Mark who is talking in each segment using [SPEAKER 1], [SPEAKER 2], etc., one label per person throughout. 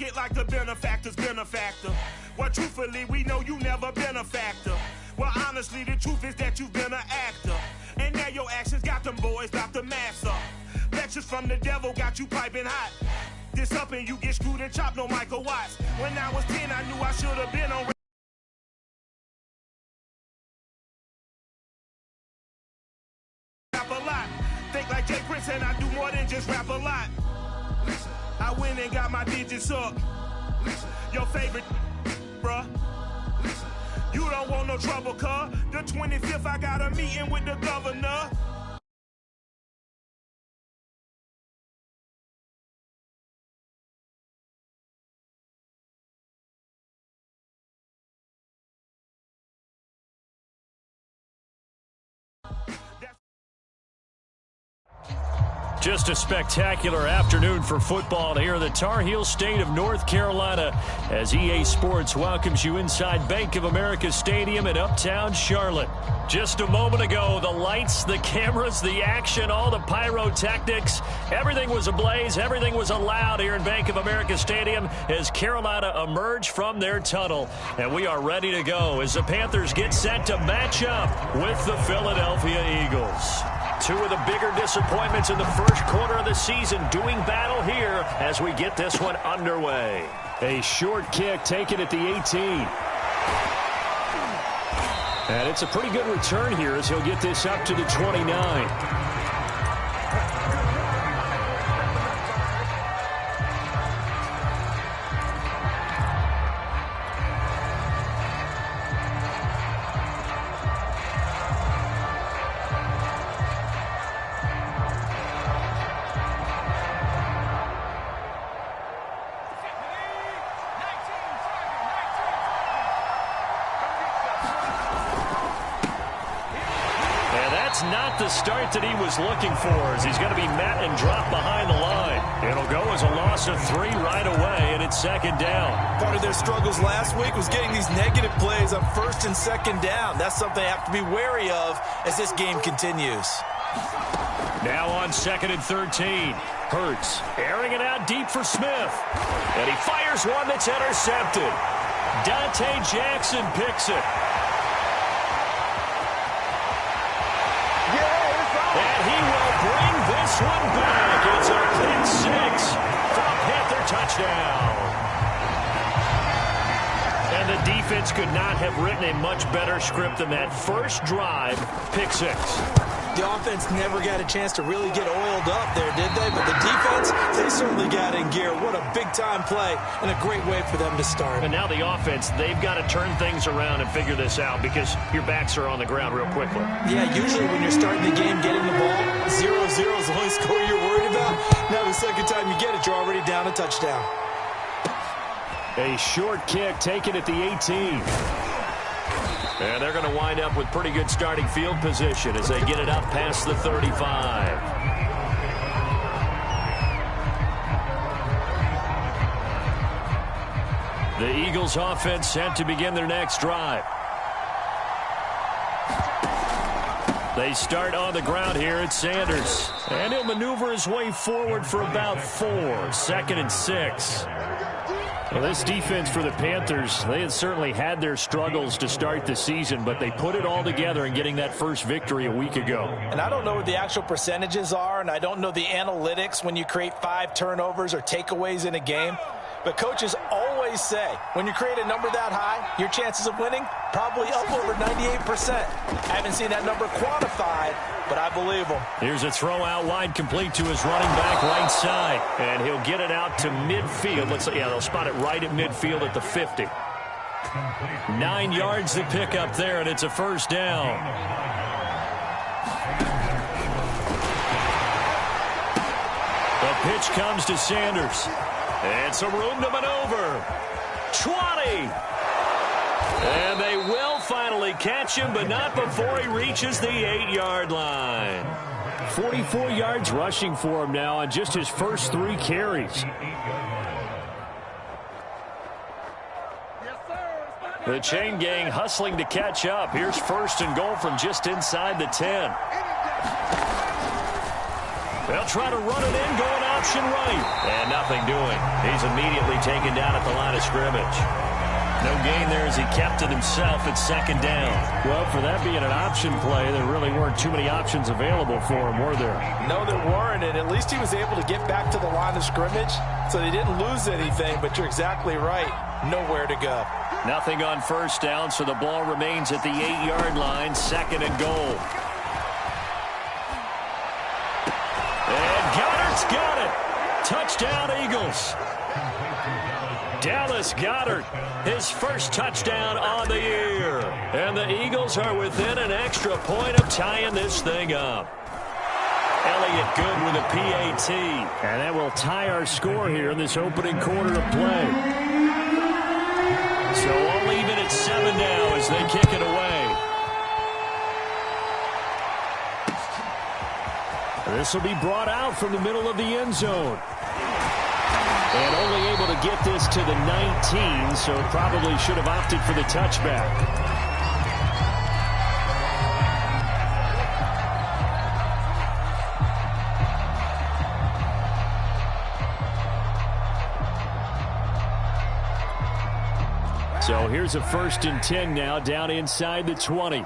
[SPEAKER 1] it like the benefactor's been a factor. Well, truthfully, we know you never been a factor. Well, honestly, the truth is that you've been an actor. And now your actions got them boys about to mass up. Lectures from the devil got you piping hot. This up and you get screwed and chopped, no Michael Watts. When I was 10, I knew I should have been on rap a lot. Think like Jay Prince and I do more than just rap a lot. I went and got my digits up. Your favorite, bruh. You don't want no trouble, cuz. The 25th, I got a meeting with the governor.
[SPEAKER 2] Just a spectacular afternoon for football here in the Tar Heel state of North Carolina as EA Sports welcomes you inside Bank of America Stadium in uptown Charlotte. Just a moment ago, the lights, the cameras, the action, all the pyrotechnics, everything was ablaze, everything was allowed here in Bank of America Stadium as Carolina emerged from their tunnel. And we are ready to go as the Panthers get set to match up with the Philadelphia Eagles. Two of the bigger disappointments in the first quarter of the season doing battle here as we get this one underway. A short kick taken at the 18. And it's a pretty good return here as he'll get this up to the 29. Not the start that he was looking for as he's going to be met and dropped behind the line. It'll go as a loss of 3 right away, and it's second down.
[SPEAKER 3] Part of their struggles last week was getting these negative plays on first and second down. That's something they have to be wary of as this game continues.
[SPEAKER 2] Now on second and 13. Hurts airing it out deep for Smith. And he fires one that's intercepted. Dante Jackson picks it. And he will bring this one back. It's a pick 6 for a Panther touchdown. And the defense could not have written a much better script than that first drive, pick 6.
[SPEAKER 3] The offense never got a chance to really get oiled up there, did they? But the defense, they certainly got in gear. What a big-time play and a great way for them to start.
[SPEAKER 2] And now the offense, they've got to turn things around and figure this out because your backs are on the ground real quickly. Yeah, usually when you're starting the game, getting the ball, 0-0 is the only score you're worried about. Now the second time you get it, you're already down a touchdown. A short kick taken at the 18. And they're going to wind up with pretty good starting field position as they get it up past the 35. The Eagles offense set to begin their next drive. They start on the ground here at Sanders. And he'll maneuver his way forward for about 4. Second and 6. Well, this defense for the Panthers, they had certainly had their struggles to start the season, but they put it all together in getting that first victory a week ago.
[SPEAKER 3] And I don't know what the actual percentages are, and I don't know the analytics when you create 5 turnovers or takeaways in a game. But coaches always say, when you create a number that high, your chances of winning probably up over 98%. I haven't seen that number quantified, but I believe them.
[SPEAKER 2] Here's a throw out wide complete to his running back right side. And he'll get it out to midfield. They'll spot it right at midfield at the 50. 9 yards to pick up there, and it's a first down. The pitch comes to Sanders. And some room to maneuver. 20. And they will finally catch him, but not before he reaches the 8-yard line. 44 yards rushing for him now on just his first 3 carries. The chain gang hustling to catch up. Here's first and goal from just inside the 10. They'll try to run it in, going option right. And nothing doing. He's immediately taken down at the line of scrimmage. No gain there as he kept it himself at second down.
[SPEAKER 4] Well, for that being an option play, there really weren't too many options available for him, were there?
[SPEAKER 3] No, there weren't, and at least he was able to get back to the line of scrimmage, so they didn't lose anything, but you're exactly right. Nowhere to go.
[SPEAKER 2] Nothing on first down, so the ball remains at the 8-yard line, second and goal. And Goddard's got it. Touchdown, Eagles. Dallas Goedert, his first touchdown on the year. And the Eagles are within an extra point of tying this thing up. Elliott good with a PAT.
[SPEAKER 4] And that will tie our score here in this opening quarter of play.
[SPEAKER 2] So all even at 7 now as they kick it away.
[SPEAKER 4] This will be brought out from the middle of the end zone. And only able to get this to the 19, so probably should have opted for the touchback. So here's a 1st and 10 now, down inside the 20.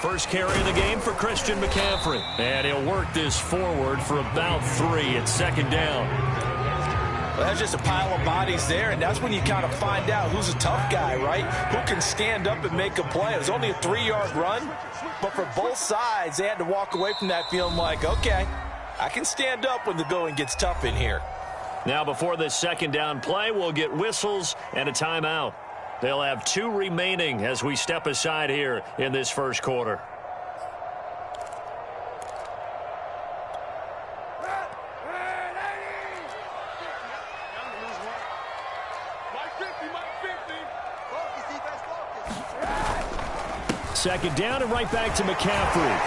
[SPEAKER 2] First carry of the game for Christian McCaffrey. And he'll work this forward for about 3 at second down.
[SPEAKER 3] Well, that's just a pile of bodies there, and that's when you kind of find out who's a tough guy, right? Who can stand up and make a play. It was only a 3-yard run, but for both sides, they had to walk away from that feeling like, okay, I can stand up when the going gets tough in here.
[SPEAKER 2] Now before this second down play, we'll get whistles and a timeout. They'll have 2 remaining as we step aside here in this first quarter.
[SPEAKER 4] Second down and right back to McCaffrey.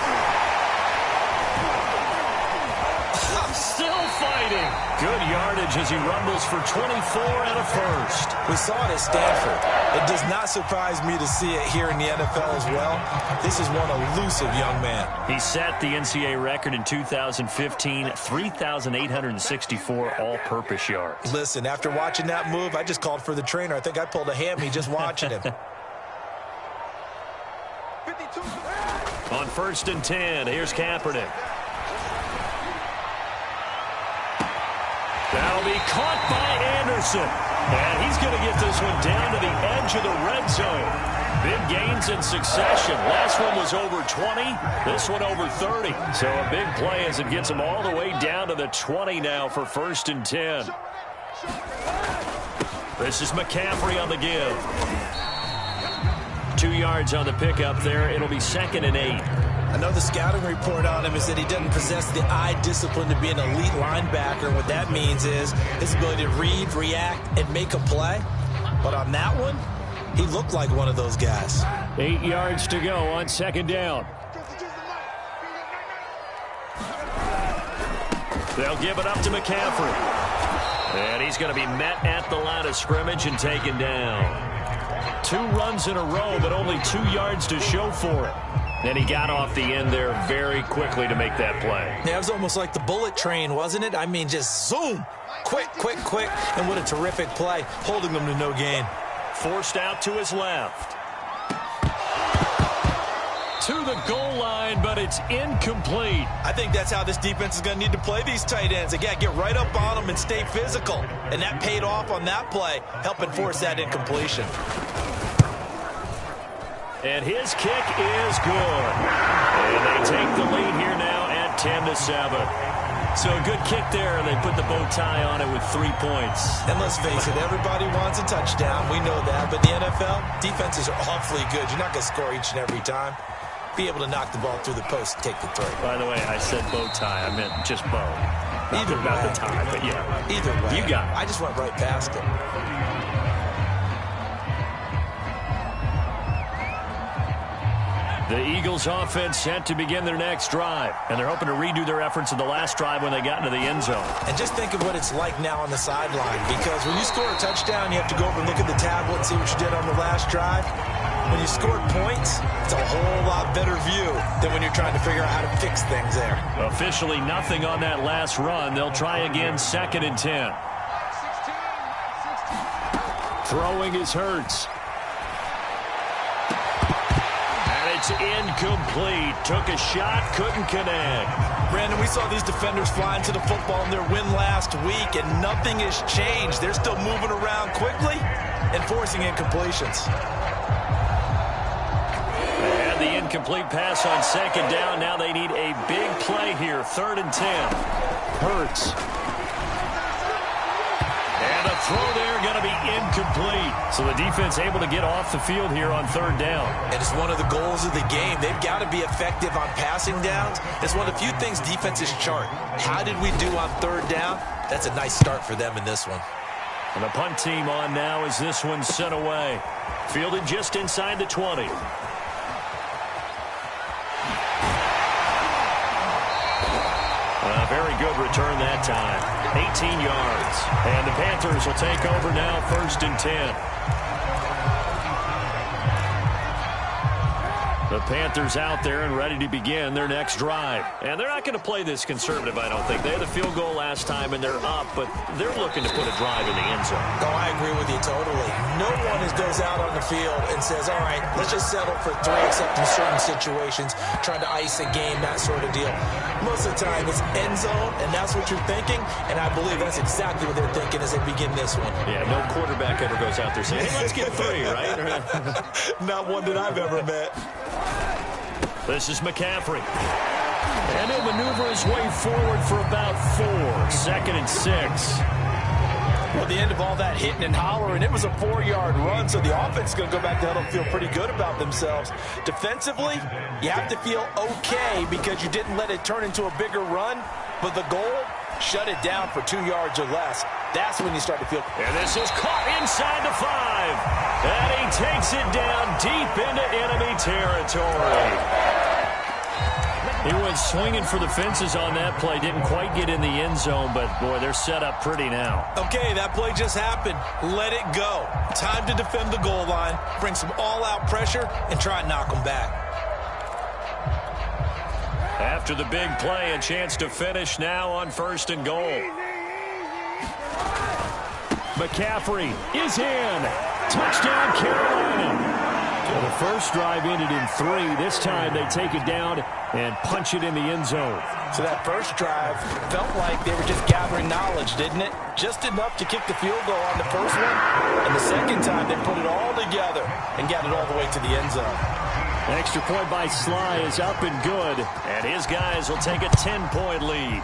[SPEAKER 2] Still fighting. Good yardage as he rumbles for 24 and a first.
[SPEAKER 3] We saw it at Stanford. It does not surprise me to see it here in the NFL as well. This is one elusive young man.
[SPEAKER 2] He set the NCAA record in 2015, 3,864 all-purpose yards.
[SPEAKER 3] Listen, after watching that move, I just called for the trainer. I think I pulled a hammy just watching him.
[SPEAKER 2] On 1st and 10, here's Kaepernick. That'll be caught by Anderson. And he's going to get this one down to the edge of the red zone. Big gains in succession. Last one was over 20. This one over 30. So a big play as it gets him all the way down to the 20 now for 1st and 10. This is McCaffrey on the give. 2 yards on the pickup there. It'll be 2nd and 8.
[SPEAKER 3] I know the scouting report on him is that he doesn't possess the eye discipline to be an elite linebacker. What that means is his ability to read, react, and make a play. But on that one, he looked like one of those guys.
[SPEAKER 4] 8 yards to go on 2nd down.
[SPEAKER 2] They'll give it up to McCaffrey. And he's going to be met at the line of scrimmage and taken down. 2 runs in a row, but only 2 yards to show for it. And he got off the end there very quickly to make that play.
[SPEAKER 3] Yeah, it was almost like the bullet train, wasn't it? I mean, just zoom. Quick, quick, quick. And what a terrific play, holding them to no gain.
[SPEAKER 2] Forced out to his left. To the goal line, but it's incomplete.
[SPEAKER 3] I think that's how this defense is going to need to play these tight ends. They got to get right up on them and stay physical. And that paid off on that play, helping force that incompletion.
[SPEAKER 2] And his kick is good. And they take the lead here now at 10-7. So a good kick there, and they put the bow tie on it with 3 points.
[SPEAKER 3] And let's face it, everybody wants a touchdown. We know that. But the NFL, defenses are awfully good. You're not going to score each and every time. Be able to knock the ball through the post and take the throw.
[SPEAKER 2] By the way, I said bow tie. I meant just bow. Either about the tie, but yeah.
[SPEAKER 3] Either way.
[SPEAKER 2] You got it.
[SPEAKER 3] I just went right past it.
[SPEAKER 2] The Eagles offense set to begin their next drive. And they're hoping to redo their efforts in the last drive when they got into the end zone.
[SPEAKER 3] And just think of what it's like now on the sideline. Because when you score a touchdown, you have to go over and look at the tablet and see what you did on the last drive. When you scored points, it's a whole lot better view than when you're trying to figure out how to fix things there.
[SPEAKER 2] Officially nothing on that last run. They'll try again, 2nd and 10. Throwing is Hurts. And it's incomplete. Took a shot, couldn't connect.
[SPEAKER 3] Brandon, we saw these defenders fly into the football in their win last week, and nothing has changed. They're still moving around quickly and forcing incompletions.
[SPEAKER 2] They had the incomplete pass on 2nd down. Now they need a big play here, 3rd and 10. Hurts. And a throw there going to be incomplete. So the defense able to get off the field here on 3rd down.
[SPEAKER 3] And it's one of the goals of the game. They've got to be effective on passing downs. It's one of the few things defenses chart. How did we do on 3rd down? That's a nice start for them in this one.
[SPEAKER 2] And the punt team on now as this one's sent away. Fielded just inside the 20. Very good return that time. 18 yards. And the Panthers will take over now, 1st and 10. The Panthers out there and ready to begin their next drive. And they're not going to play this conservative, I don't think. They had a field goal last time, and they're up, but they're looking to put a drive in the end zone.
[SPEAKER 3] Oh, I agree with you totally. No one goes out on the field and says, all right, let's just settle for 3, except in certain situations, trying to ice a game, that sort of deal. Most of the time, it's end zone, and that's what you're thinking, and I believe that's exactly what they're thinking as they begin this one.
[SPEAKER 2] Yeah, no quarterback ever goes out there saying, hey, let's get 3, right?
[SPEAKER 3] Not one that I've ever met.
[SPEAKER 2] This is McCaffrey. And he'll maneuver his way forward for about 4. 2nd and 6.
[SPEAKER 3] Well, the end of all that hitting and hollering, it was a 4-yard run, so the offense is going to go back to huddle and feel pretty good about themselves. Defensively, you have to feel okay because you didn't let it turn into a bigger run, but the goal, shut it down for 2 yards or less. That's when you start to feel.
[SPEAKER 2] And this is caught inside the 5. And he takes it down deep into enemy territory. He went swinging for the fences on that play. Didn't quite get in the end zone, but, boy, they're set up pretty now.
[SPEAKER 3] Okay, that play just happened. Let it go. Time to defend the goal line, bring some all-out pressure, and try and knock them back.
[SPEAKER 2] After the big play, a chance to finish now on 1st and goal. McCaffrey is in. Touchdown, Carolina. Well, the first drive ended in 3. This time they take it down and punch it in the end zone.
[SPEAKER 3] So that first drive felt like they were just gathering knowledge, didn't it? Just enough to kick the field goal on the first one. And the second time they put it all together and got it all the way to the end zone.
[SPEAKER 2] An extra point by Sly is up and good. And his guys will take a 10-point lead.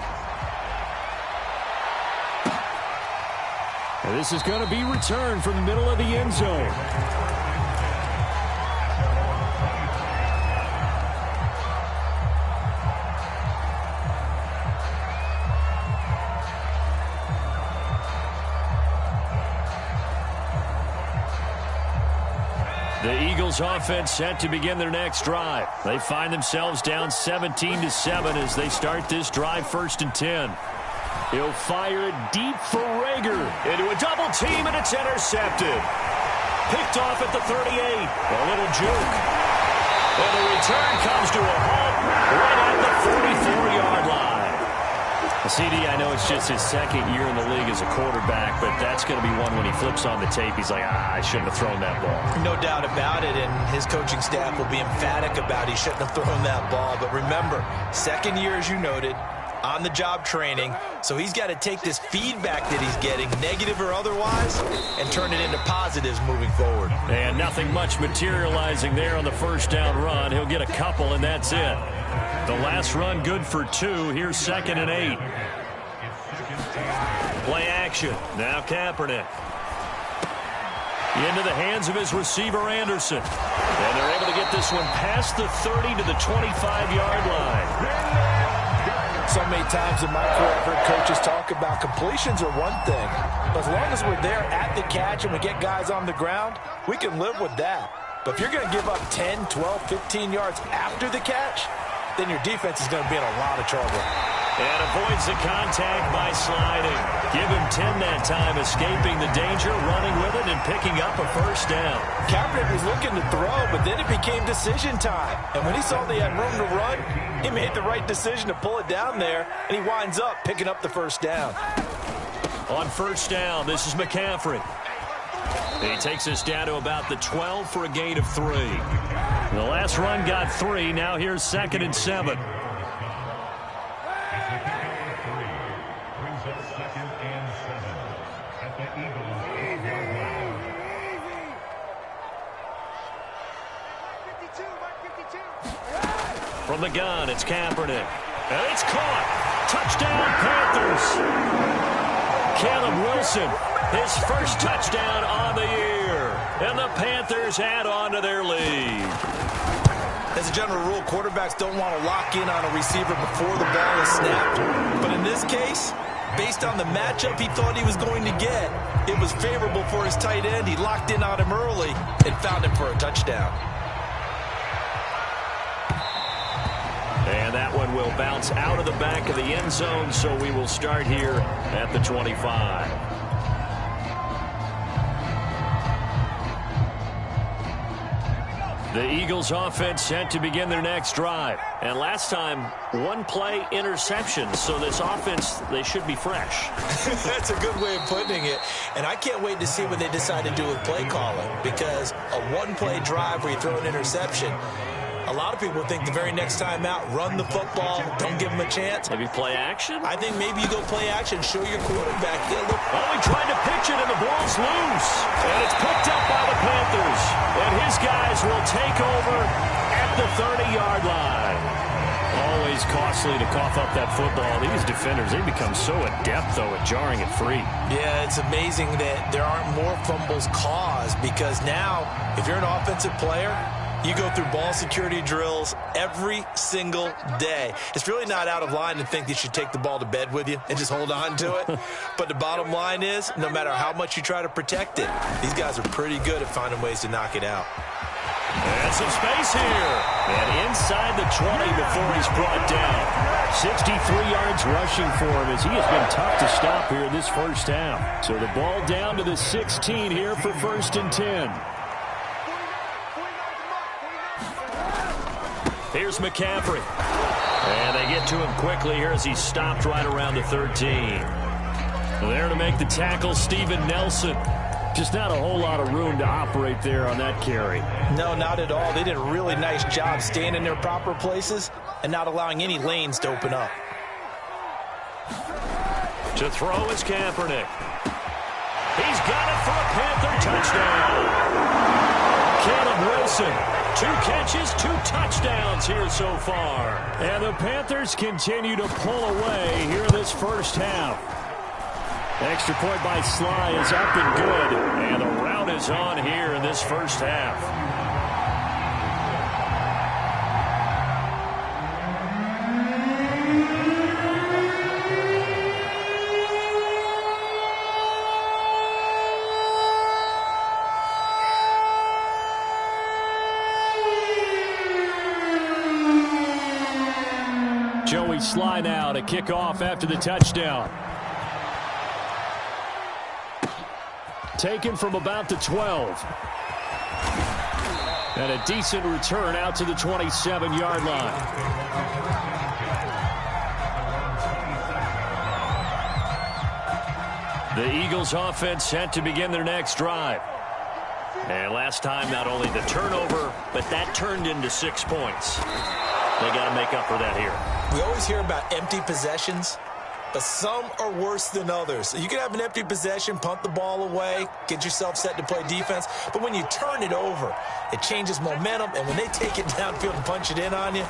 [SPEAKER 2] And this is going to be returned from the middle of the end zone. The Eagles offense set to begin their next drive. They find themselves down 17-7 as they start this drive, 1st and 10. He'll fire it deep for Rager into a double team, and it's intercepted. Picked off at the 38. A little juke. And the return comes to a halt right at the 44-yard line. CD, I know it's just his 2nd year in the league as a quarterback, but that's going to be one when he flips on the tape. He's like, I shouldn't have thrown that ball.
[SPEAKER 3] No doubt about it, and his coaching staff will be emphatic about he shouldn't have thrown that ball. But remember, 2nd year, as you noted, on-the-job training, so he's got to take this feedback that he's getting, negative or otherwise, and turn it into positives moving forward.
[SPEAKER 2] And nothing much materializing there on the 1st down run. He'll get a couple, and that's it. The last run good for 2. Here's 2nd and 8. Play action. Now Kaepernick. Into the hands of his receiver, Anderson. And they're able to get this one past the 30 to the 25-yard line.
[SPEAKER 3] So many times in my career, I've heard coaches talk about completions are one thing. But as long as we're there at the catch and we get guys on the ground, we can live with that. But if you're going to give up 10, 12, 15 yards after the catch, then your defense is going to be in a lot of trouble.
[SPEAKER 2] And avoids the contact by sliding. Give him 10 that time, escaping the danger, running with it, and picking up a first down.
[SPEAKER 3] Kaepernick was looking to throw, but then it became decision time. And when he saw they had room to run, he made the right decision to pull it down there, and he winds up picking up the first down.
[SPEAKER 2] On first down, this is McCaffrey. He takes us down to about the 12 for a gain of 3. The last run got 3. Now here's 2nd and 7. From the gun, it's Kaepernick. And it's caught. Touchdown, Panthers. Caleb Wilson, his first touchdown on the year. And the Panthers add on to their lead.
[SPEAKER 3] As a general rule, quarterbacks don't want to lock in on a receiver before the ball is snapped. But in this case, based on the matchup he thought he was going to get, it was favorable for his tight end. He locked in on him early and found him for a touchdown.
[SPEAKER 2] And that one will bounce out of the back of the end zone, so we will start here at the 25. The Eagles offense set to begin their next drive. And last time, one-play interception. So this offense, they should be fresh.
[SPEAKER 3] That's a good way of putting it. And I can't wait to see what they decide to do with play calling. Because a one-play drive where you throw an interception, a lot of people think the very next time out, run the football, don't give them a chance.
[SPEAKER 2] Maybe play action?
[SPEAKER 3] I think maybe you go play action, show your quarterback. Yeah, look.
[SPEAKER 2] Oh, he tried to pitch it, and the ball's loose. And it's picked up by the Panthers. And his guys will take over at the 30-yard line. Always costly to cough up that football. These defenders, they become so adept, though, at jarring it free.
[SPEAKER 3] Yeah, it's amazing that there aren't more fumbles caused because now, if you're an offensive player, you go through ball security drills every single day. It's really not out of line to think you should take the ball to bed with you and just hold on to it. But the bottom line is, no matter how much you try to protect it, these guys are pretty good at finding ways to knock it out.
[SPEAKER 2] And some space here. And inside the 20 before he's brought down. 63 yards rushing for him as he has been tough to stop here in this first half. So the ball down to the 16 here for 1st and 10. Here's McCaffrey. And they get to him quickly here as he stopped right around the 13. There to make the tackle, Steven Nelson. Just not a whole lot of room to operate there on that carry.
[SPEAKER 3] No, not at all. They did a really nice job staying in their proper places and not allowing any lanes to open up.
[SPEAKER 2] To throw is Kaepernick. He's got it for a Panther touchdown. Caleb Wilson. 2 catches, 2 touchdowns here so far. And the Panthers continue to pull away here in this first half. Extra point by Sly is up and good. And the route is on here in this first half. Joey Sly now to kick off after the touchdown. Taken from about the 12. And a decent return out to the 27-yard line. The Eagles offense set to begin their next drive. And last time, not only the turnover, but that turned into 6 points. They got to make up for that here.
[SPEAKER 3] We always hear about empty possessions, but some are worse than others. You can have an empty possession, punt the ball away, get yourself set to play defense, but when you turn it over, it changes momentum, and when they take it downfield and punch it in on you,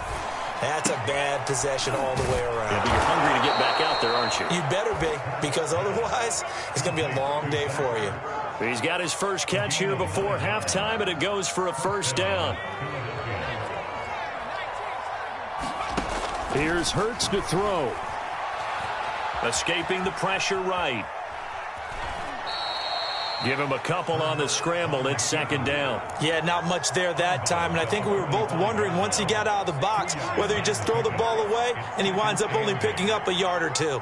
[SPEAKER 3] that's a bad possession all the way around.
[SPEAKER 2] Yeah, but you're hungry to get back out there, aren't you?
[SPEAKER 3] You better be, because otherwise, it's going to be a long day for you.
[SPEAKER 2] He's got his first catch here before halftime, and it goes for a first down. Here's Hurts to throw. Escaping the pressure right. Give him a couple on the scramble. It's second down.
[SPEAKER 3] Yeah, not much there that time. And I think we were both wondering once he got out of the box whether he just throw the ball away and he winds up only picking up a yard or two.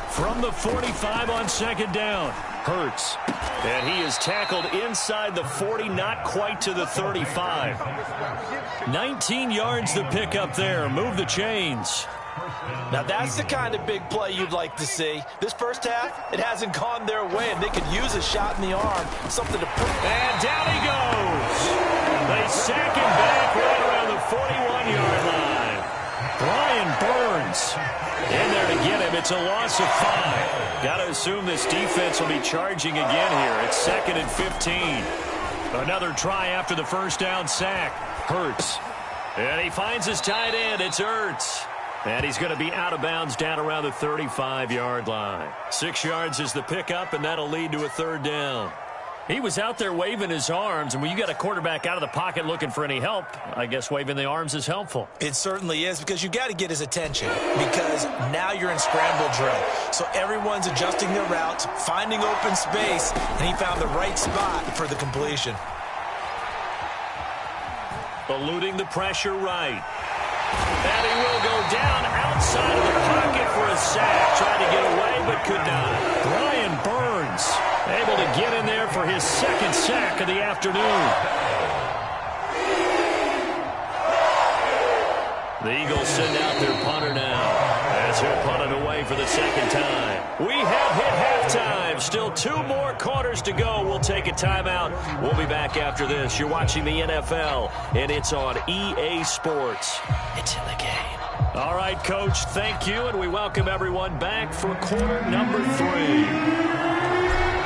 [SPEAKER 2] From the 45 on second down, Hurts. And he is tackled inside the 40, not quite to the 35. 19 yards the pickup there. Move the chains.
[SPEAKER 3] Now that's the kind of big play you'd like to see. This first half, it hasn't gone their way, and they could use a shot in the arm, something to put.
[SPEAKER 2] And down he goes. They sack him back right around the 41-yard line. Brian Burns in there to get him. It's a loss of 5. Got to assume this defense will be charging again here. It's 2nd and 15. Another try after the first down sack. Hurts. And he finds his tight end. It's Hurts. And he's going to be out of bounds down around the 35-yard line. 6 yards is the pickup, and that'll lead to a third down. He was out there waving his arms, and when you got a quarterback out of the pocket looking for any help, I guess waving the arms is helpful.
[SPEAKER 3] It certainly is, because you got to get his attention, because now you're in scramble drill. So everyone's adjusting their routes, finding open space, and he found the right spot for the completion.
[SPEAKER 2] Eluding the pressure right. And he will go down outside of the pocket for a sack. Tried to get away, but could not. Brian Burns able to get in there for his second sack of the afternoon. The Eagles send out their punter now as he'll punt it away for the second time. We have hit halftime. Still 2 more quarters to go. We'll take a timeout. We'll be back after this. You're watching the NFL, and it's on EA Sports. It's in the game. All right, Coach, thank you, and we welcome everyone back for quarter number 3.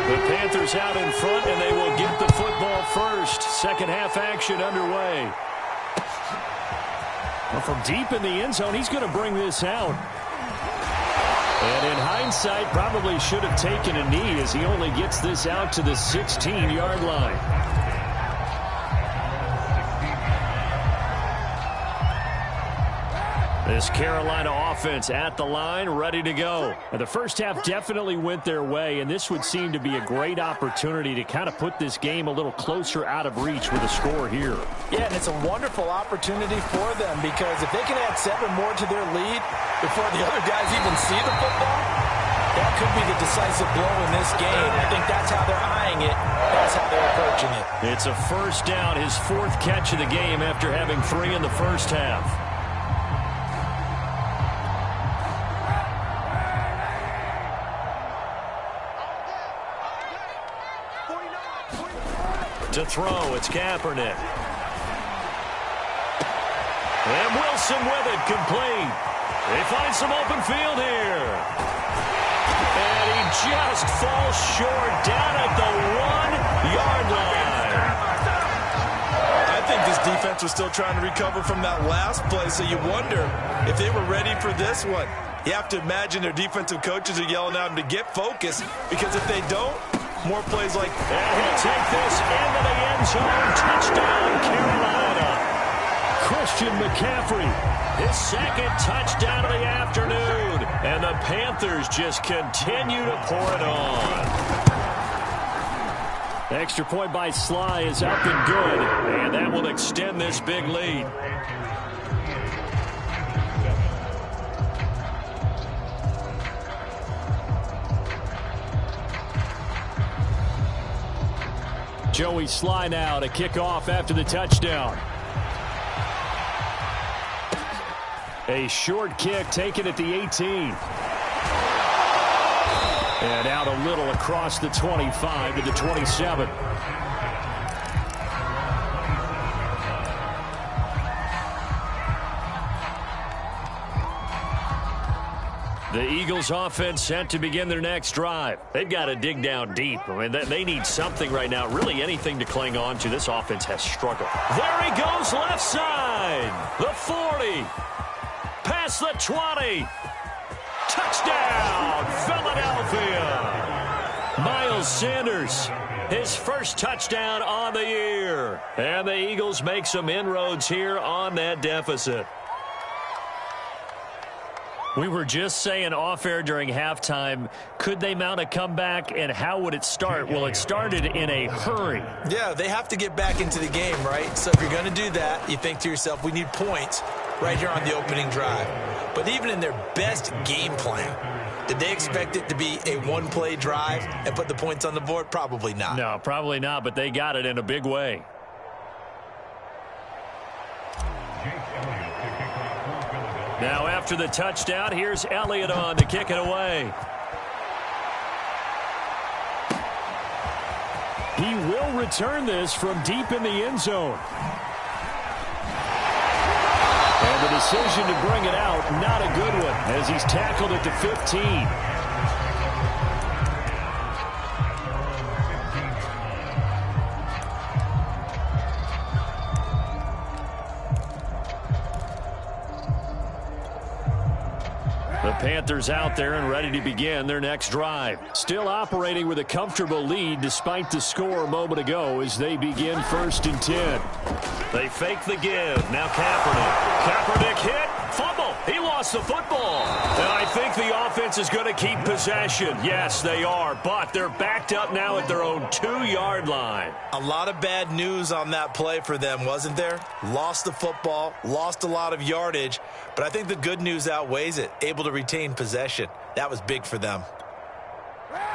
[SPEAKER 2] The Panthers out in front, and they will get the football first. Second half action underway. Well, from deep in the end zone, he's going to bring this out. And in hindsight, probably should have taken a knee as he only gets this out to the 16-yard line. This Carolina offense at the line, ready to go. And the first half definitely went their way, and this would seem to be a great opportunity to kind of put this game a little closer out of reach with a score here.
[SPEAKER 3] Yeah, and it's a wonderful opportunity for them, because if they can add 7 more to their lead before the other guys even see the football, that could be the decisive blow in this game. I think that's how they're eyeing it. That's how they're approaching it. It's
[SPEAKER 2] a first down, his 4th catch of the game after having 3 in the first half. To throw, it's Kaepernick. And Wilson with it, complete. They find some open field here. And he just falls short down at the 1-yard line.
[SPEAKER 3] I think this defense was still trying to recover from that last play, so you wonder if they were ready for this one. You have to imagine their defensive coaches are yelling at them to get focused, because if they don't, more plays like.
[SPEAKER 2] And he'll take this into the end zone. Touchdown, Carolina. Christian McCaffrey, his 2nd touchdown of the afternoon. And the Panthers just continue to pour it on. Extra point by Sly is up and good. And that will extend this big lead. Joey Sly now to kick off after the touchdown. A short kick taken at the 18. And out a little across the 25 to the 27. The Eagles offense set to begin their next drive. They've got to dig down deep. I mean, they need something right now, really anything to cling on to. This offense has struggled. There he goes, left side. The 40. Past the 20. Touchdown, Philadelphia. Miles Sanders, his first touchdown on the year. And the Eagles make some inroads here on that deficit. We were just saying off-air during halftime, could they mount a comeback, and how would it start? Well, it started in a hurry.
[SPEAKER 3] Yeah, they have to get back into the game, right? So if you're going to do that, you think to yourself, we need points right here on the opening drive. But even in their best game plan, did they expect it to be a one-play drive and put the points on the board? Probably not.
[SPEAKER 2] No, probably not, but they got it in a big way. Now after the touchdown, here's Elliott on to kick it away.
[SPEAKER 4] He will return this from deep in the end zone. And the decision to bring it out, not a good one, as he's tackled at the 15.
[SPEAKER 2] The Panthers out there and ready to begin their next drive.
[SPEAKER 4] Still operating with a comfortable lead despite the score a moment ago as they begin 1st and 10.
[SPEAKER 2] They fake the give. Now Kaepernick. Kaepernick hit. Fumble. He lost the football. And I think the offense is going to keep possession. Yes, they are. But they're backed up now at their own 2-yard line.
[SPEAKER 3] A lot of bad news on that play for them, wasn't there? Lost the football, lost a lot of yardage. But I think the good news outweighs it. Able to retain possession. That was big for them.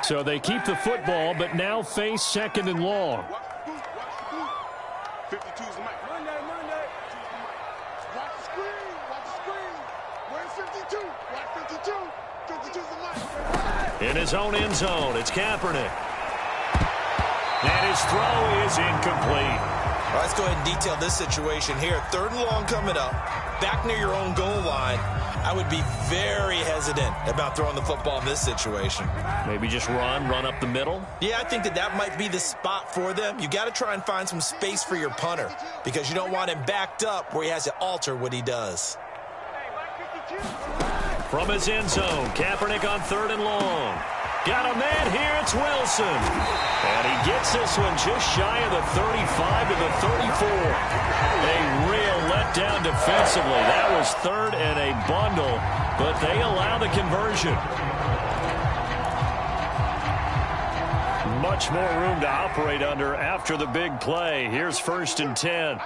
[SPEAKER 4] So they keep the football, but now face 2nd and long.
[SPEAKER 5] 52's the mic. Monday. Watch the screen. Where's 52? Watch 52. 52's the mic.
[SPEAKER 2] In his own end zone, it's Kaepernick. And his throw is incomplete.
[SPEAKER 3] All right, let's go ahead and detail this situation here. 3rd and long coming up. Back near your own goal line. I would be very hesitant about throwing the football in this situation.
[SPEAKER 2] Maybe just run up the middle?
[SPEAKER 3] Yeah, I think that might be the spot for them. You got to try and find some space for your punter because you don't want him backed up where he has to alter what he does.
[SPEAKER 2] From his end zone, Kaepernick on 3rd and long. Got a man here, it's Wilson. And he gets this one just shy of the 35 to the 34. A real letdown defensively. That was 3rd and a bundle, but they allow the conversion. Much more room to operate under after the big play. Here's 1st and 10.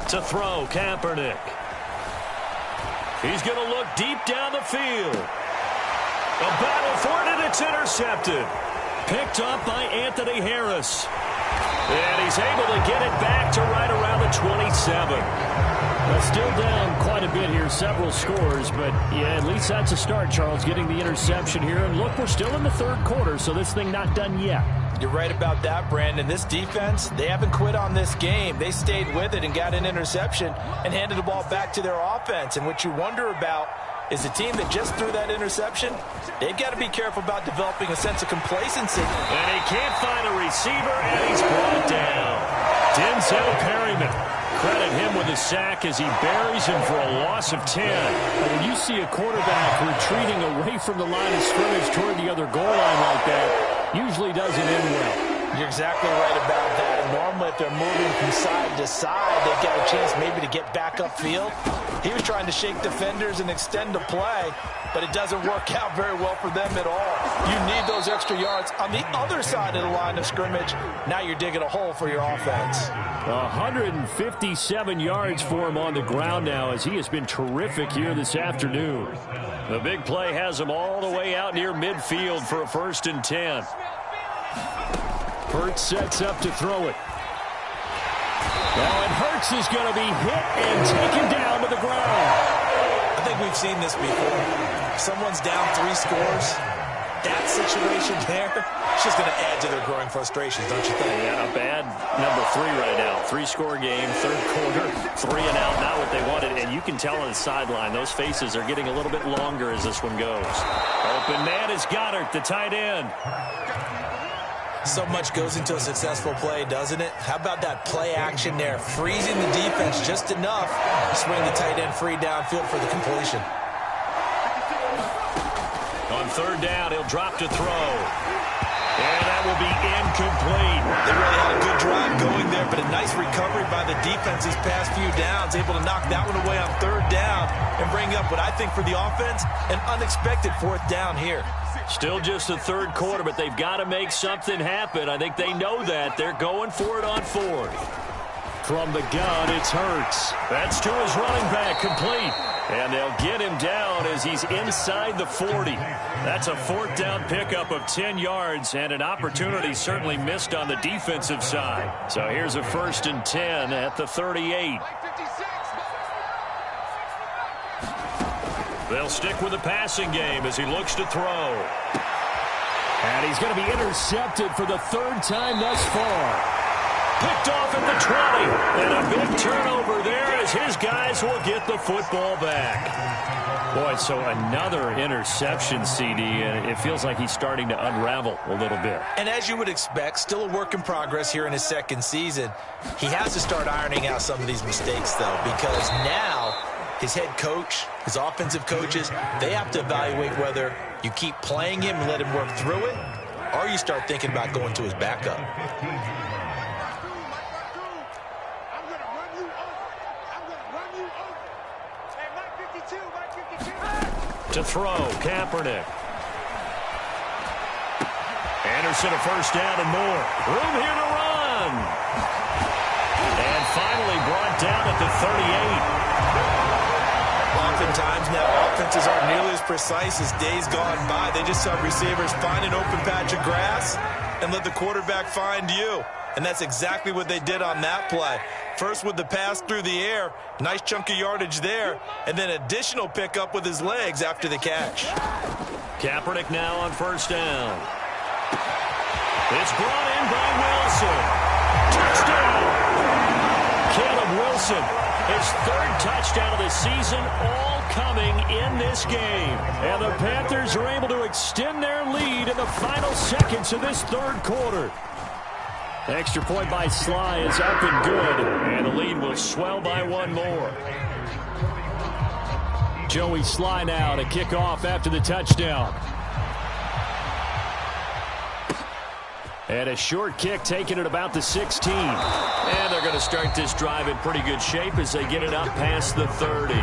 [SPEAKER 2] To throw, Kaepernick. He's going to look deep down the field. A battle for it, and it's intercepted. Picked up by Anthony Harris. And he's able to get it back to right around the 27.
[SPEAKER 4] Well, still down quite a bit here, several scores, but yeah, at least that's a start, Charles, getting the interception here. And look, we're still in the 3rd quarter, so this thing not done yet.
[SPEAKER 3] You're right about that, Brandon. This defense, they haven't quit on this game. They stayed with it and got an interception and handed the ball back to their offense. And what you wonder about is the team that just threw that interception, they've got to be careful about developing a sense of complacency.
[SPEAKER 2] And he can't find a receiver, and he's brought down. Denzel Perryman. Credit him with a sack as he buries him for a loss of 10.
[SPEAKER 4] When you see a quarterback retreating away from the line of scrimmage toward the other goal line like that, usually doesn't end well.
[SPEAKER 3] You're exactly right about that. And normally if they're moving from side to side, they've got a chance maybe to get back upfield. He was trying to shake defenders and extend the play, but it doesn't work out very well for them at all. You need those extra yards on the other side of the line of scrimmage. Now you're digging a hole for your offense.
[SPEAKER 4] 157 yards for him on the ground now as he has been terrific here this afternoon.
[SPEAKER 2] The big play has him all the way out near midfield for a 1st and 10.
[SPEAKER 4] Hurts sets up to throw it. Now, and Hurts is going to be hit and taken down to the ground.
[SPEAKER 3] I think we've seen this before. Someone's down 3 scores. That situation there, it's just going to add to their growing frustrations, don't you think?
[SPEAKER 2] Yeah, a bad number 3 right now. 3-score game, 3rd quarter, 3 and out, not what they wanted. And you can tell on the sideline, those faces are getting a little bit longer as this one goes. Open man is Goddard, the tight end.
[SPEAKER 3] So much goes into a successful play, doesn't it? How about that play action there? Freezing the defense just enough to swing the tight end free downfield for the completion.
[SPEAKER 2] On third down, he'll drop to throw. And that will be incomplete.
[SPEAKER 3] They really had a good drive going there, but a nice recovery by the defense these past few downs, able to knock that one away on third down and bring up what I think for the offense, an unexpected fourth down here.
[SPEAKER 2] Still just the third quarter, but they've got to make something happen. I think they know that. They're going for it on fourth.
[SPEAKER 4] From the gun, it's Hurts.
[SPEAKER 2] That's to his running back, complete. And they'll get him down as he's inside the 40. That's a fourth down pickup of 10 yards and an opportunity certainly missed on the defensive side. So here's a 1st and 10 at the 38. They'll stick with the passing game as he looks to throw.
[SPEAKER 4] And he's going to be intercepted for the third time thus far.
[SPEAKER 2] Picked off at the 20. And a big turnover there as his guys will get the football back. Boy, so another interception, CD, and it feels like he's starting to unravel a little bit.
[SPEAKER 3] And as you would expect, still a work in progress here in his second season. He has to start ironing out some of these mistakes, though, because now his head coach, his offensive coaches, they have to evaluate whether you keep playing him and let him work through it, or you start thinking about going to his backup.
[SPEAKER 2] To throw, Kaepernick. Anderson a first down and more. Room here to run. And finally brought down at the 38.
[SPEAKER 3] Oftentimes now offenses aren't nearly as precise as days gone by. They just have receivers find an open patch of grass and let the quarterback find you. And that's exactly what they did on that play. First with the pass through the air, nice chunk of yardage there, and then additional pickup with his legs after the catch.
[SPEAKER 2] Kaepernick now on first down. It's brought in by Wilson. Touchdown! Caleb Wilson, his third touchdown of the season, all coming in this game. And the Panthers are able to extend their lead in the final seconds of this third quarter. Extra point by Sly is up and good, and the lead will swell by one more.
[SPEAKER 4] Joey Sly now to kick off after the touchdown.
[SPEAKER 2] And a short kick taken at about the 16. And they're going to start this drive in pretty good shape as they get it up past the 30.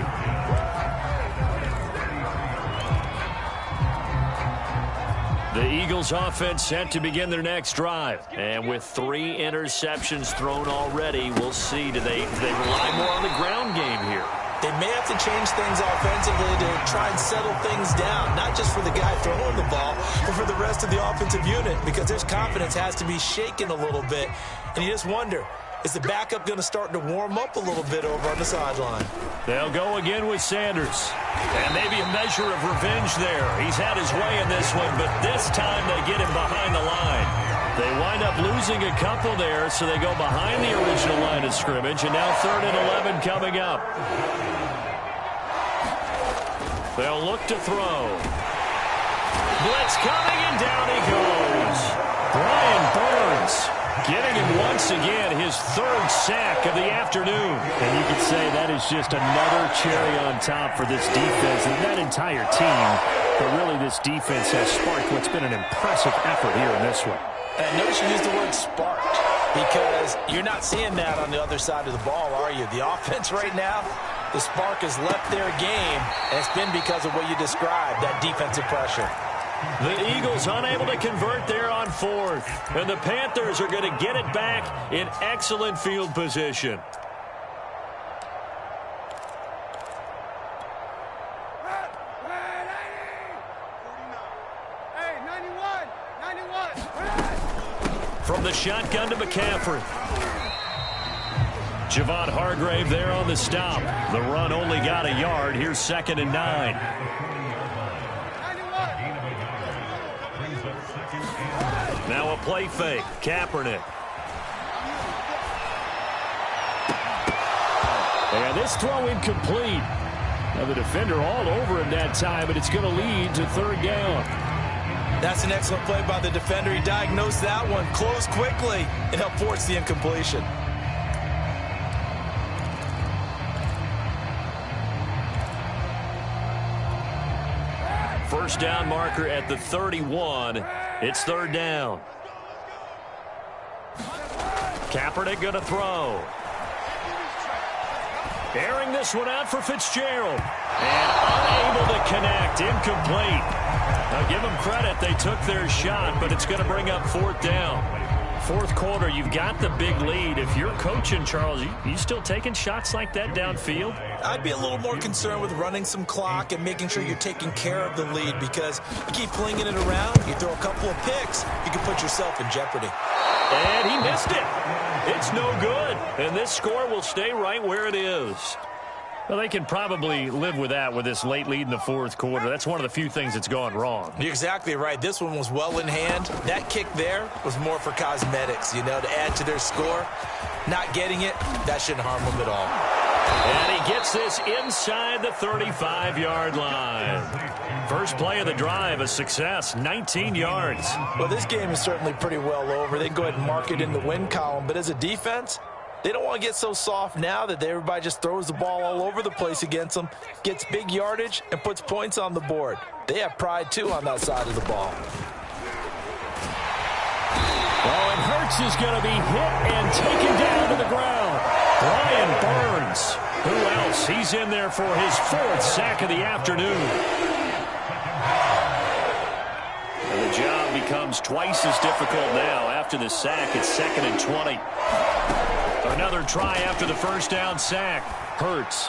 [SPEAKER 2] The Eagles offense set to begin their next drive. And with 3 interceptions thrown already, we'll see. Do they rely more on the ground game here?
[SPEAKER 3] They may have to change things offensively to try and settle things down, not just for the guy throwing the ball, but for the rest of the offensive unit, because their confidence has to be shaken a little bit. And you just wonder, is the backup going to start to warm up a little bit over on the sideline?
[SPEAKER 2] They'll go again with Sanders. And maybe a measure of revenge there. He's had his way in this one, but this time they get him behind the line. They wind up losing a couple there, so they go behind the original line of scrimmage, and now 3rd and 11 coming up. They'll look to throw. Blitz coming, and down he goes. Brian Burns getting him once again, his 3rd sack of the afternoon.
[SPEAKER 4] And you could say that is just another cherry on top for this defense and that entire team. But really, this defense has sparked what's been an impressive effort here in this one.
[SPEAKER 3] And notice you use the word sparked, because you're not seeing that on the other side of the ball, are you? The offense right now, the spark has left their game, and it's been because of what you described, that defensive pressure.
[SPEAKER 2] The Eagles unable to convert there on 4th. And the Panthers are going to get it back in excellent field position. From the shotgun to McCaffrey. Javon Hargrave there on the stop. The run only got a yard. Here's 2nd and 9. Now a play fake. Kaepernick.
[SPEAKER 4] And this throw incomplete. Now the defender all over him that time, and it's going to lead to 3rd down.
[SPEAKER 3] That's an excellent play by the defender. He diagnosed that one, closed quickly, and helped force the incompletion.
[SPEAKER 2] first down marker at the 31. It's third down. Kaepernick going to throw. Airing this one out for Fitzgerald. And unable to connect. Incomplete. Now give them credit. They took their shot, but it's going to bring up fourth down. Fourth quarter, you've got the big lead. If you're coaching, Charles, you still taking shots like that downfield?
[SPEAKER 3] I'd be a little more concerned with running some clock and making sure you're taking care of the lead, because you keep flinging it around, you throw a couple of picks, you can put yourself in jeopardy.
[SPEAKER 2] And he missed it. It's no good. And this score will stay right where it is. Well, they can probably live with that with this late lead in the fourth quarter. That's one of the few things that's gone wrong.
[SPEAKER 3] You're exactly right. This one was well in hand. That kick there was more for cosmetics, to add to their score. Not getting it, that shouldn't harm them at all.
[SPEAKER 2] And he gets this inside the 35-yard line. First play of the drive, a success, 19 yards.
[SPEAKER 3] Well, this game is certainly pretty well over. They can go ahead and mark it in the win column, but as a defense, they don't want to get so soft now that everybody just throws the ball all over the place against them, gets big yardage, and puts points on the board. They have pride, too, on that side of the ball.
[SPEAKER 2] Oh, and Hurts is going to be hit and taken down to the ground. Brian Burns. Who else? He's in there for his fourth sack of the afternoon. And the job becomes twice as difficult now. After the sack, it's 2nd and 20. Another try after the first down sack. Hurts.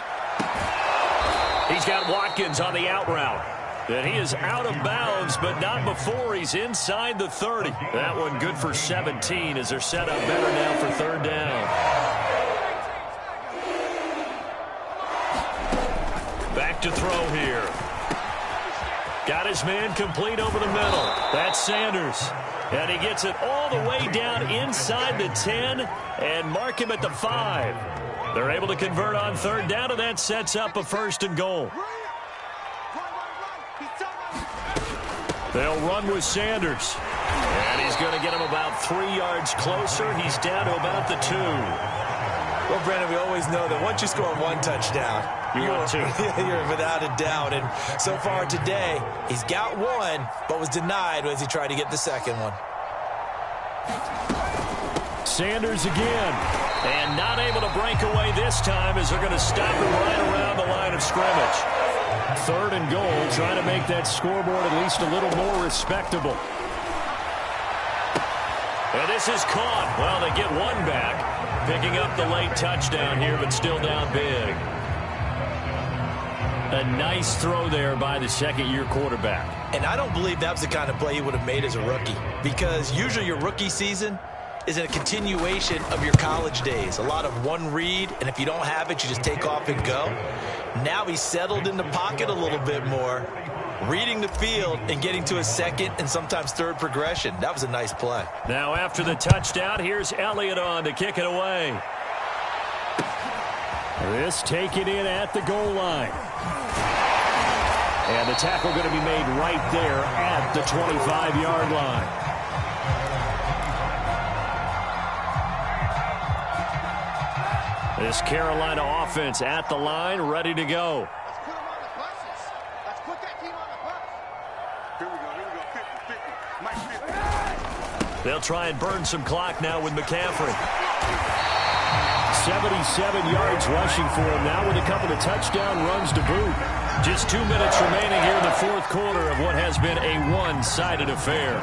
[SPEAKER 2] He's got Watkins on the out route. And he is out of bounds, but not before he's inside the 30. That one good for 17 as they're set up better now for third down. Back to throw here. Got his man complete over the middle. That's Sanders. And he gets it all the way down inside the 10 and mark him at the 5. They're able to convert on third down, and that sets up a 1st and goal. They'll run with Sanders. And he's going to get him about 3 yards closer. He's down to about the 2.
[SPEAKER 3] Well, Brandon, we always know that once you score one touchdown, you're without a doubt. And so far today, he's got one, but was denied as he tried to get the second one.
[SPEAKER 2] Sanders again. And not able to break away this time as they're going to stop him right around the line of scrimmage. 3rd and goal, trying to make that scoreboard at least a little more respectable. And this is caught. Well, they get one back. Picking up the late touchdown here, but still down big. A nice throw there by the second-year quarterback.
[SPEAKER 3] And I don't believe that was the kind of play he would have made as a rookie, because usually your rookie season is a continuation of your college days. A lot of one read, and if you don't have it, you just take off and go. Now he's settled in the pocket a little bit more, reading the field and getting to a second and sometimes third progression. That was a nice play.
[SPEAKER 2] Now after the touchdown, here's Elliott on to kick it away. This taken in at the goal line. And the tackle going to be made right there at the 25-yard line. This Carolina offense at the line, ready to go.
[SPEAKER 5] Let's put them on the buses. Let's put that team on the bus. Here we go. 50-50. Mike 50.
[SPEAKER 2] They'll try and burn some clock now with McCaffrey. 77 yards rushing for him now with a couple of touchdown runs to boot. Just 2 minutes remaining here in the fourth quarter of what has been a one-sided affair.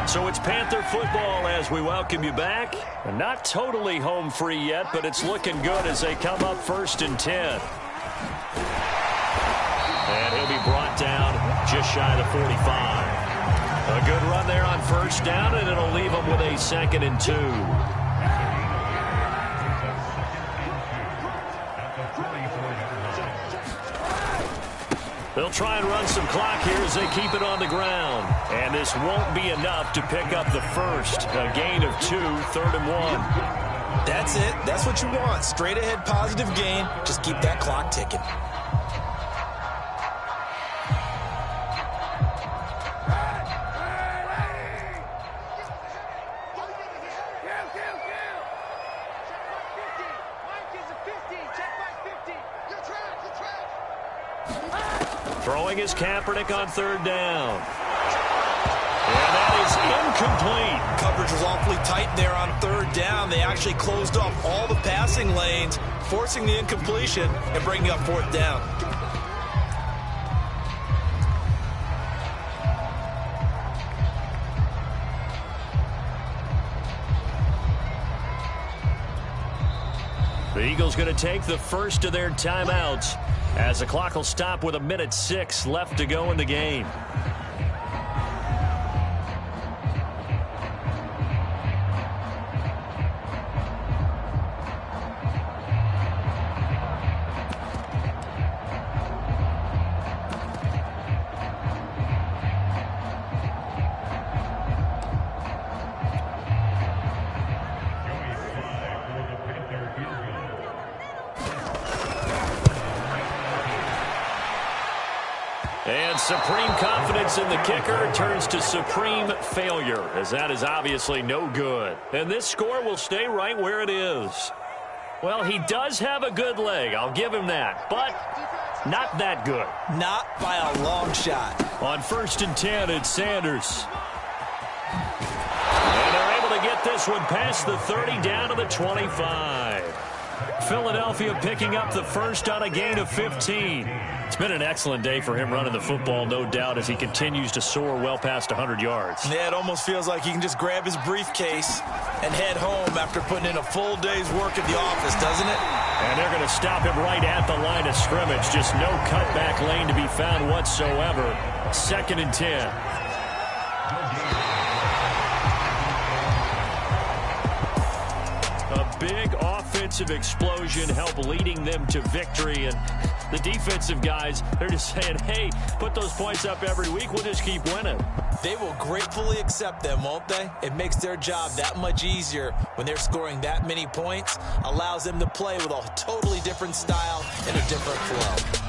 [SPEAKER 2] So it's Panther football as we welcome you back. Not totally home free yet, but it's looking good as they come up 1st and 10. And he'll be brought down just shy of the 45. A good run there on first down, and it'll leave him with a 2nd and 2. They'll try and run some clock here as they keep it on the ground. And this won't be enough to pick up the first. A gain of 2, 3rd and 1.
[SPEAKER 3] That's it. That's what you want. Straight ahead positive gain. Just keep that clock ticking.
[SPEAKER 2] Throwing his Kaepernick on third down. And that is incomplete.
[SPEAKER 3] Coverage was awfully tight there on third down. They actually closed off all the passing lanes, forcing the incompletion and bringing up fourth down.
[SPEAKER 2] The Eagles going to take the first of their timeouts as the clock will stop with 1:06 left to go in the game. And supreme confidence in the kicker turns to supreme failure, as that is obviously no good. And this score will stay right where it is. Well, he does have a good leg, I'll give him that, but not that good.
[SPEAKER 3] Not by a long shot.
[SPEAKER 2] On 1st and 10, it's Sanders. And they're able to get this one past the 30 down to the 25. Philadelphia picking up the first on a gain of 15. It's been an excellent day for him running the football, no doubt, as he continues to soar well past 100 yards.
[SPEAKER 3] Yeah, it almost feels like he can just grab his briefcase and head home after putting in a full day's work at the office, doesn't it?
[SPEAKER 2] And they're going to stop him right at the line of scrimmage. Just no cutback lane to be found whatsoever. 2nd and 10. A big offensive explosion helped leading them to victory, and the defensive guys, they're just saying, hey, put those points up every week, we'll just keep winning.
[SPEAKER 3] They will gratefully accept them, won't they? It makes their job that much easier when they're scoring that many points, allows them to play with a totally different style and a different flow.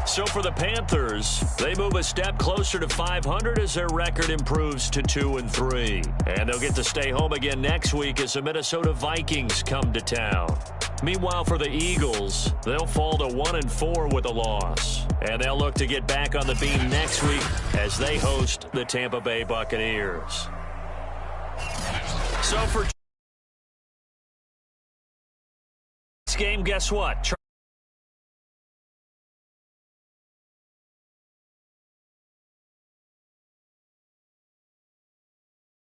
[SPEAKER 2] So for the Panthers, they move a step closer to 500 as their record improves to 2-3. And they'll get to stay home again next week as the Minnesota Vikings come to town. Meanwhile, for the Eagles, they'll fall to 1-4 with a loss. And they'll look to get back on the beam next week as they host the Tampa Bay Buccaneers. So for this game, guess what?